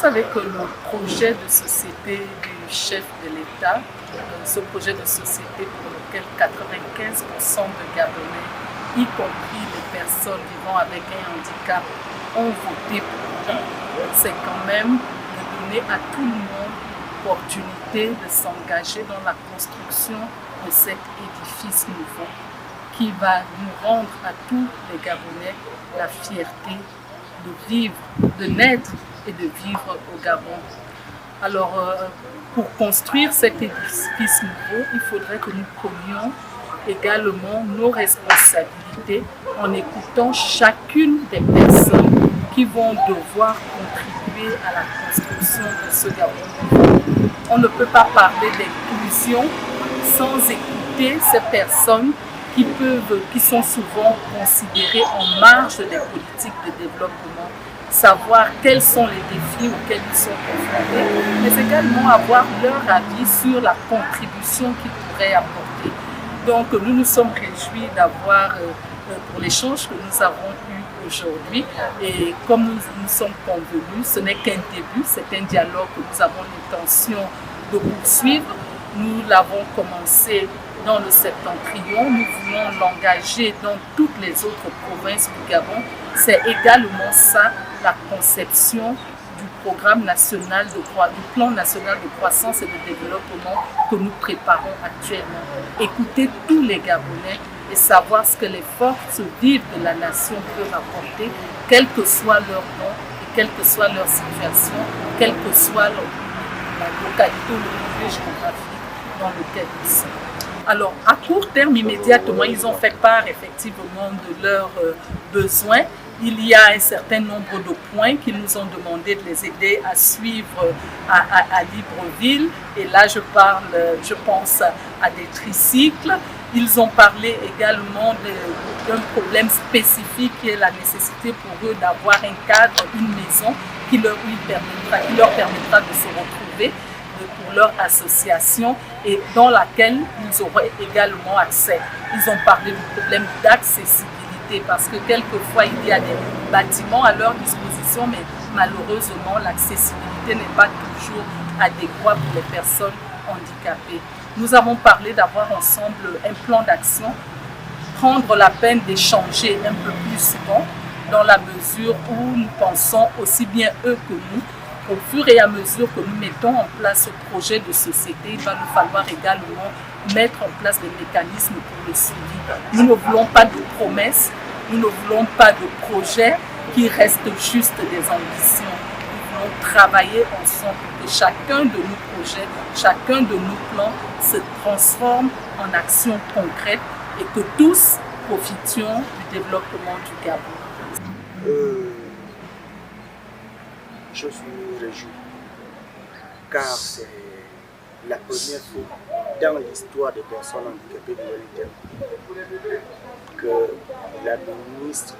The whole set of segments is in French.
savez que le projet de société du chef de l'État, ce projet de société pour lequel 95% de Gabonais, y compris les personnes vivant avec un handicap, ont voté pour, c'est quand même de donner à tout le monde l'opportunité de s'engager dans la construction de cet édifice nouveau qui va nous rendre à tous les Gabonais la fierté de vivre, de naître et de vivre au Gabon. Alors, pour construire cet édifice nouveau, il faudrait que nous prenions également nos responsabilités en écoutant chacune des personnes qui vont devoir contribuer à la construction de ce Gabon. On ne peut pas parler d'inclusion sans écouter ces personnes qui sont souvent considérées en marge des politiques de développement, savoir quels sont les défis auxquels ils sont confrontés, mais également avoir leur avis sur la contribution qu'ils pourraient apporter. Donc nous nous sommes réjouis d'avoir, pour l'échange que nous avons eu aujourd'hui, et comme nous sommes convenus, ce n'est qu'un début, c'est un dialogue que nous avons l'intention de poursuivre. Nous l'avons commencé dans le Septentrion, nous voulons l'engager dans toutes les autres provinces du Gabon. C'est également ça la conception du programme national du plan national de croissance et de développement que nous préparons actuellement. Écouter tous les Gabonais et savoir ce que les forces vives de la nation peuvent apporter, quel que soit leur nom et quelle que soit leur situation, quelle que soit la localité ou le milieu géographique dans lequel ils sont. Alors, à court terme, immédiatement, ils ont fait part effectivement de leurs besoins. Il y a un certain nombre de points qu'ils nous ont demandé de les aider à suivre à Libreville. Et là, je pense à des tricycles. Ils ont parlé également d'un problème spécifique qui est la nécessité pour eux d'avoir un cadre, une maison qui leur permettra de se retrouver pour leur association et dans laquelle ils auraient également accès. Ils ont parlé du problème d'accessibilité parce que quelquefois il y a des bâtiments à leur disposition, mais malheureusement l'accessibilité n'est pas toujours adéquate pour les personnes handicapées. Nous avons parlé d'avoir ensemble un plan d'action, prendre la peine d'échanger un peu plus souvent dans la mesure où nous pensons aussi bien eux que nous. Au fur et à mesure que nous mettons en place ce projet de société, il va nous falloir également mettre en place des mécanismes pour le suivi. Nous ne voulons pas de promesses, nous ne voulons pas de projets qui restent juste des ambitions. Nous voulons travailler ensemble pour que chacun de nos projets, chacun de nos plans se transforme en actions concrètes et que tous profitions du développement du Gabon. Je suis réjoui car c'est la première fois dans l'histoire des personnes handicapées de Wellington que la ministre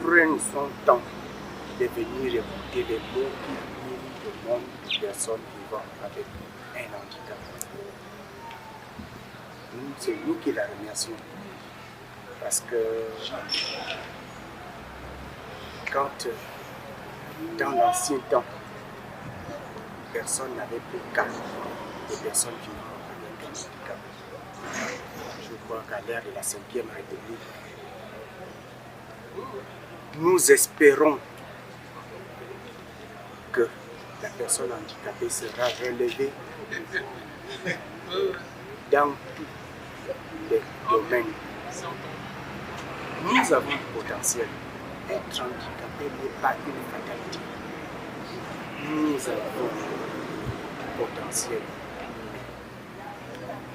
prenne son temps de venir écouter les mots qui viennent du monde des personnes vivant avec un handicap. C'est nous qui la remercions parce que quand dans l'ancien temps, personne n'avait pris cas des personnes vivant avec un handicap. Je crois qu'à l'ère de la 5e République, nous espérons que la personne handicapée sera relevée dans tous les domaines. Nous avons du potentiel. Être handicapé n'est pas une fatalité. Nous avons du potentiel.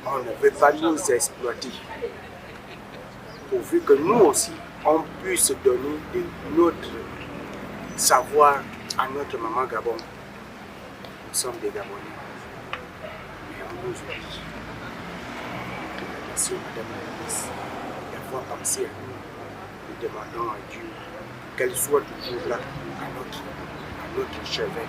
On ne veut pas nous exploiter. Pourvu que nous aussi, on puisse donner de notre savoir à notre maman Gabon. Nous sommes des Gabonais. Mais on nous oublie. La nation, Madame la ministre, d'avoir pensé à nous. Nous demandons à Dieu qu'elle soit toujours là, à notre chevet.